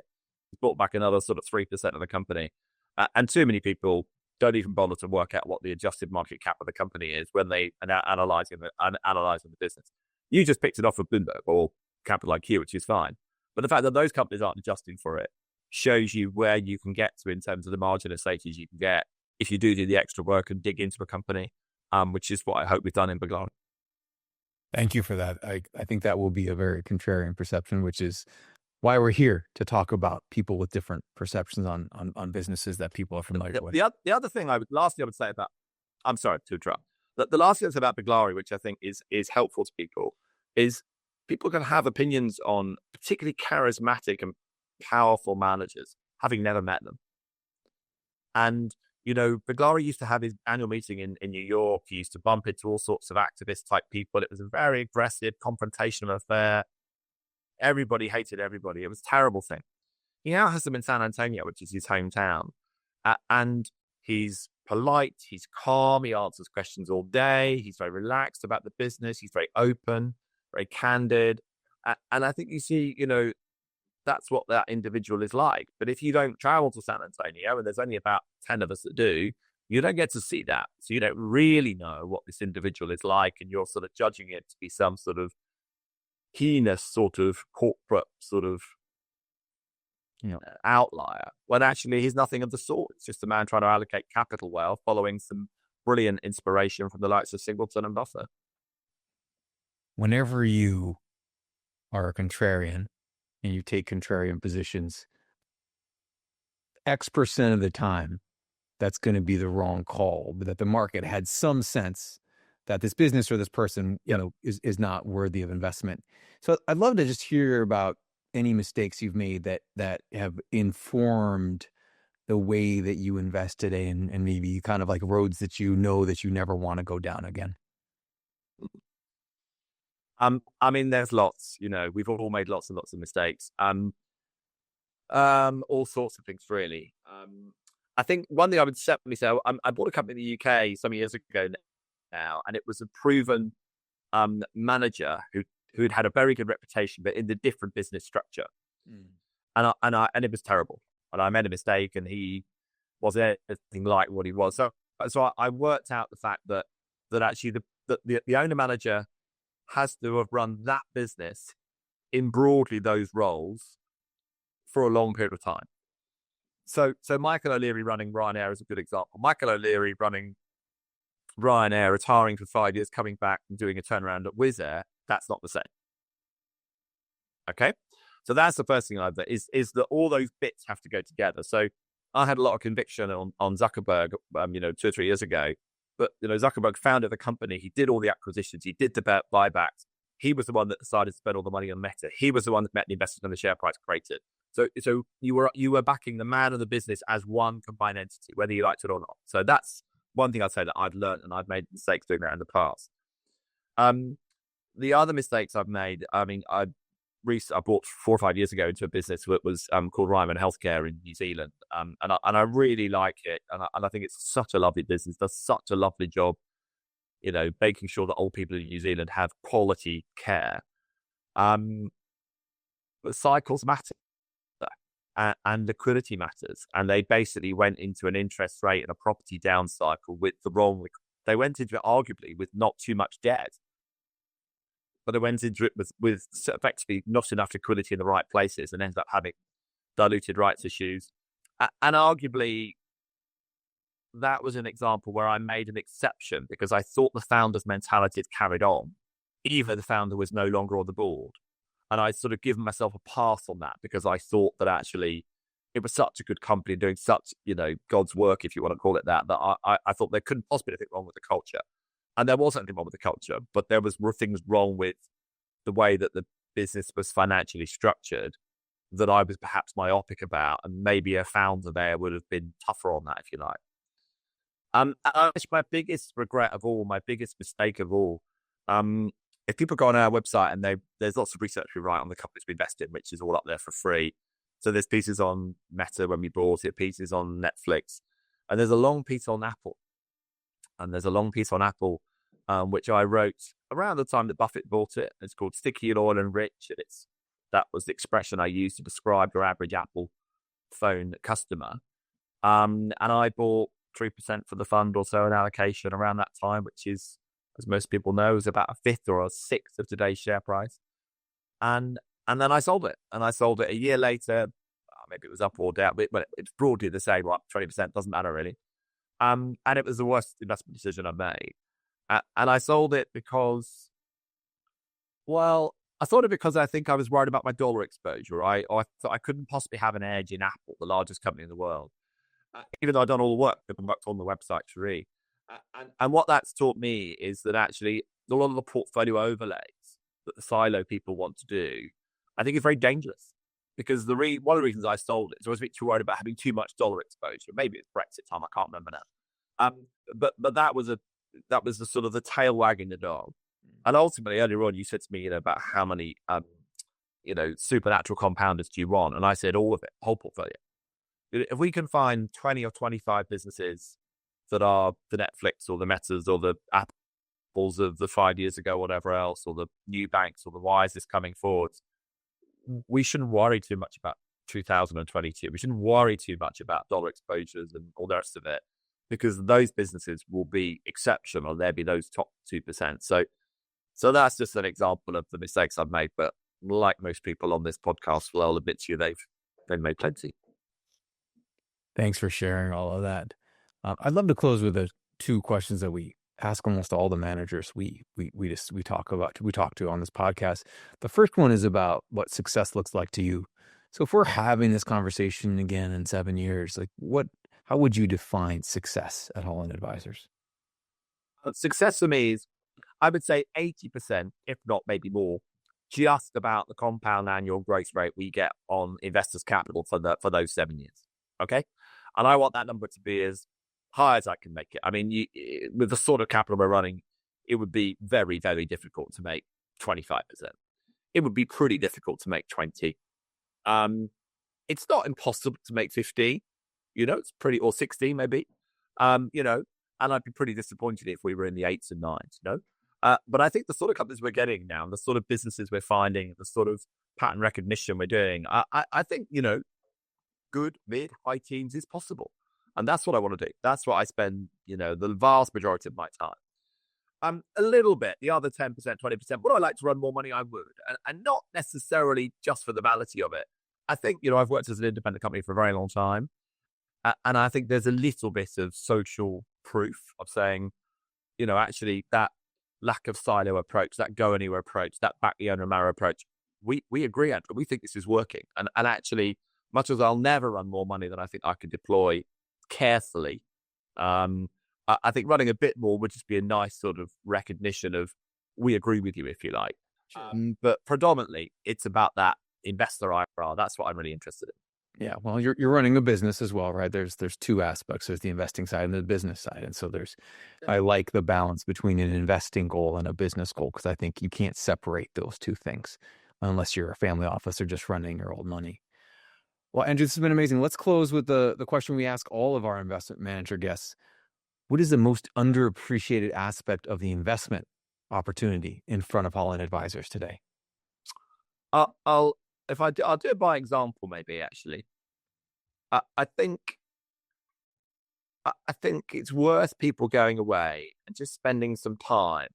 he's bought back another sort of 3% of the company. And too many people don't even bother to work out what the adjusted market cap of the company is when they are analyzing the business. You just picked it off of Bloomberg or Capital IQ, which is fine. But the fact that those companies aren't adjusting for it shows you where you can get to in terms of the margin of safety you can get if you do the extra work and dig into a company, which is what I hope we've done in Biglari. Thank you for that. I think that will be a very contrarian perception, which is why we're here, to talk about people with different perceptions on businesses that people are familiar with. The other thing lastly I would say about, I'm sorry to interrupt, the last thing about Biglari, which I think is helpful to people, is people can have opinions on particularly charismatic and powerful managers, having never met them. And Biglari used to have his annual meeting in New York. He used to bump into all sorts of activist type people. It was a very aggressive, confrontational affair. Everybody hated everybody. It was a terrible thing. he now has them in San Antonio, which is his hometown. And he's polite, he's calm, he answers questions all day, he's very relaxed about the business, he's very open, very candid. And I think you see, that's what that individual is like. But if you don't travel to San Antonio, and there's only about 10 of us that do, you don't get to see that. So you don't really know what this individual is like, and you're sort of judging it to be some sort of heinous sort of corporate sort of outlier, when actually he's nothing of the sort. It's just a man trying to allocate capital well, following some brilliant inspiration from the likes of Singleton and Buffett. Whenever you are a contrarian and you take contrarian positions, X% of the time, that's going to be the wrong call, but that the market had some sense that this business or this person, is not worthy of investment. So I'd love to just hear about any mistakes you've made that have informed the way that you invest today, and maybe kind of like roads that you never want to go down again. I mean, there's lots, we've all made lots and lots of mistakes. All sorts of things, really. I think one thing I would certainly say, I bought a company in the UK some years ago now, and it was a proven manager who'd had a very good reputation, but in the different business structure. And it was terrible. And I made a mistake, and he wasn't anything like what he was. So I worked out the fact that actually the owner manager has to have run that business in broadly those roles for a long period of time. So Michael O'Leary running Ryanair is a good example. Michael O'Leary running Ryanair, retiring for 5 years, coming back and doing a turnaround at Wizz Air, that's not the same. Okay? So that's the first thing I've done, is that all those bits have to go together. So I had a lot of conviction on Zuckerberg, 2 or 3 years ago. But, Zuckerberg founded the company. He did all the acquisitions. He did the buybacks. He was the one that decided to spend all the money on Meta. He was the one that met the investors when the share price created. So you were backing the man of the business as one combined entity, whether you liked it or not. So that's one thing I'd say that I've learned, and I've made mistakes doing that in the past. The other mistakes I've made, I bought 4 or 5 years ago into a business that was called Ryman Healthcare in New Zealand, and I really like it, and I think it's such a lovely business, does such a lovely job, making sure that old people in New Zealand have quality care. But cycles matter, and liquidity matters, and they basically went into an interest rate and a property down cycle with the wrong. They went into it arguably with not too much debt, but they went into it with effectively not enough liquidity in the right places, and ended up having diluted rights issues. And arguably, that was an example where I made an exception because I thought the founder's mentality had carried on, even though the founder was no longer on the board. And I sort of given myself a pass on that because I thought that actually it was such a good company doing such, God's work, if you want to call it that I thought there couldn't possibly be anything wrong with the culture. And there wasn't anything wrong with the culture, but there were things wrong with the way that the business was financially structured that I was perhaps myopic about, and maybe a founder there would have been tougher on that, if you like. My biggest regret of all, my biggest mistake of all, if people go on our website and there's lots of research we write on the companies we invest in, which is all up there for free. So there's pieces on Meta when we bought it, pieces on Netflix, and there's a long piece on Apple. And there's a long piece on Apple, which I wrote around the time that Buffett bought it. It's called Sticky in Oil and Rich. And that was the expression I used to describe your average Apple phone customer. And I bought 3% for the fund or so, an allocation around that time, which is, as most people know, is about a fifth or a sixth of today's share price. And then I sold it. And I sold it a year later. Maybe it was up or down, but it's broadly the same, right? 20%, doesn't matter really. And it was the worst investment decision I've made. And I sold it because, I think I was worried about my dollar exposure. I thought I couldn't possibly have an edge in Apple, the largest company in the world, even though I'd done all the work and worked on the website to read. And what that's taught me is that actually a lot of the portfolio overlays that the silo people want to do, I think is very dangerous. Because one of the reasons I sold it is I was a bit too worried about having too much dollar exposure. Maybe it's Brexit time, I can't remember now. But that was the sort of the tail wagging the dog. And ultimately, earlier on, you said to me, about how many supernatural compounders do you want? And I said, all of it, whole portfolio. If we can find 20 or 25 businesses that are the Netflix or the Metas or the Apples of the 5 years ago, whatever else, or the new banks or the Wises coming forward, we shouldn't worry too much about 2022. We shouldn't worry too much about dollar exposures and all the rest of it, because those businesses will be exceptional. They'll be those top 2%. So that's just an example of the mistakes I've made. But like most people on this podcast, well, I'll admit to you, they've made plenty. Thanks for sharing all of that. I'd love to close with the two questions that we ask almost all the managers we talk to on this podcast. The first one is about what success looks like to you. So if we're having this conversation again in 7 years, how would you define success at HollAnd Advisors? Success for me is, I would say 80%, if not maybe more, just about the compound annual growth rate we get on investors' capital for those 7 years. Okay. And I want that number to be as high as I can make it. I mean, with the sort of capital we're running, it would be very, very difficult to make 25%. It would be pretty difficult to make 20. It's not impossible to make 50, it's pretty, or 60 maybe, and I'd be pretty disappointed if we were in the 8s and 9s, but I think the sort of companies we're getting now, the sort of businesses we're finding, the sort of pattern recognition we're doing, I think, good, mid, high teens is possible. And that's what I want to do. That's what I spend, the vast majority of my time. A little bit, the other 10%, 20%, would I like to run more money? I would. And not necessarily just for the vanity of it. I think, I've worked as an independent company for a very long time. And I think there's a little bit of social proof of saying, actually that lack of silo approach, that go anywhere approach, that back the owner marrow approach, we agree, Andrew. We think this is working. And actually, much as I'll never run more money than I think I could deploy carefully, I think running a bit more would just be a nice sort of recognition of, we agree with you, if you like. Sure. But predominantly, it's about that investor IRR. That's what I'm really interested in. Yeah, well, you're running a business as well, right? There's two aspects. There's the investing side and the business side. And so I like the balance between an investing goal and a business goal, because I think you can't separate those two things unless you're a family office or just running your old money. Well, Andrew, this has been amazing. Let's close with the question we ask all of our investment manager guests. What is the most underappreciated aspect of the investment opportunity in front of HollAnd Advisors today? I'll do it by example, maybe, actually. I think it's worth people going away and just spending some time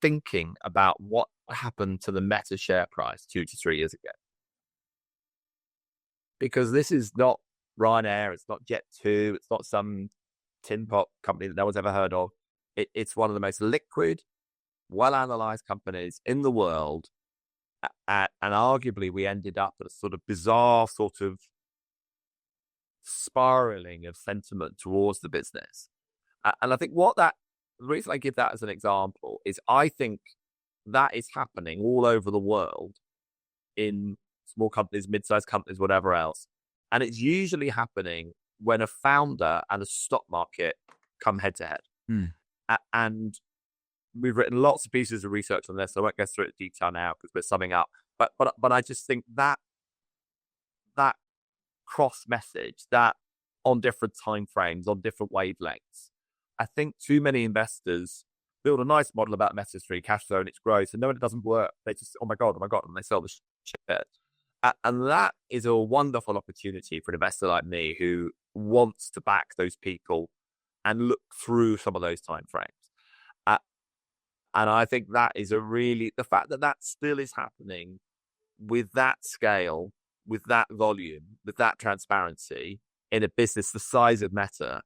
thinking about what happened to the Meta share price 2 to 3 years ago. Because this is not Ryanair, it's not Jet2, it's not some tin pot company that no one's ever heard of. It's one of the most liquid, well-analyzed companies in the world. And arguably, we ended up at a sort of bizarre sort of spiraling of sentiment towards the business. And I think the reason I give that as an example is I think that is happening all over the world in small companies, mid-sized companies, whatever else. And it's usually happening when a founder and a stock market come head to head. And we've written lots of pieces of research on this. So I won't go through it in detail now because we're summing up. But I just think that cross message, that on different time frames, on different wavelengths, I think too many investors build a nice model about Meta's free cash flow and its growth, and when it doesn't work, they just, oh my God, and they sell the shit. And that is a wonderful opportunity for an investor like me who wants to back those people and look through some of those time frames. And I think that is the fact that still is happening with that scale, with that volume, with that transparency in a business the size of Meta,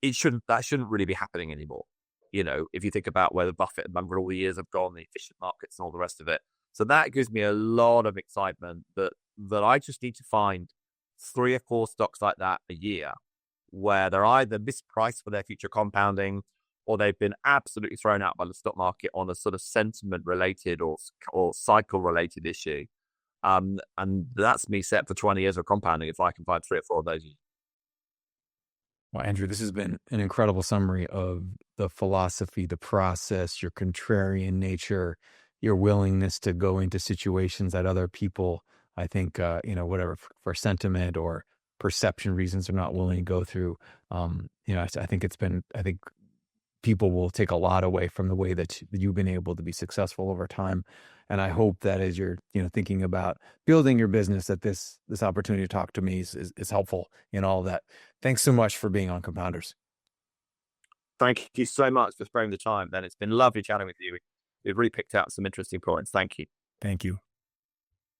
that shouldn't really be happening anymore. If you think about where the Buffett and Munger all the years have gone, the efficient markets and all the rest of it. So that gives me a lot of excitement that I just need to find 3 or 4 stocks like that a year where they're either mispriced for their future compounding or they've been absolutely thrown out by the stock market on a sort of sentiment-related or cycle-related issue. And that's me set for 20 years of compounding if I can find 3 or 4 of those. Well, Andrew, this has been an incredible summary of the philosophy, the process, your contrarian nature, your willingness to go into situations that other people, I think, whatever for sentiment or perception reasons are not willing to go through. I think I think people will take a lot away from the way that you've been able to be successful over time. And I hope that as you're, thinking about building your business, that this opportunity to talk to me is helpful in all of that. Thanks so much for being on Compounders. Thank you so much for sparing the time. Then it's been lovely chatting with you. We've really picked out some interesting points. Thank you. Thank you.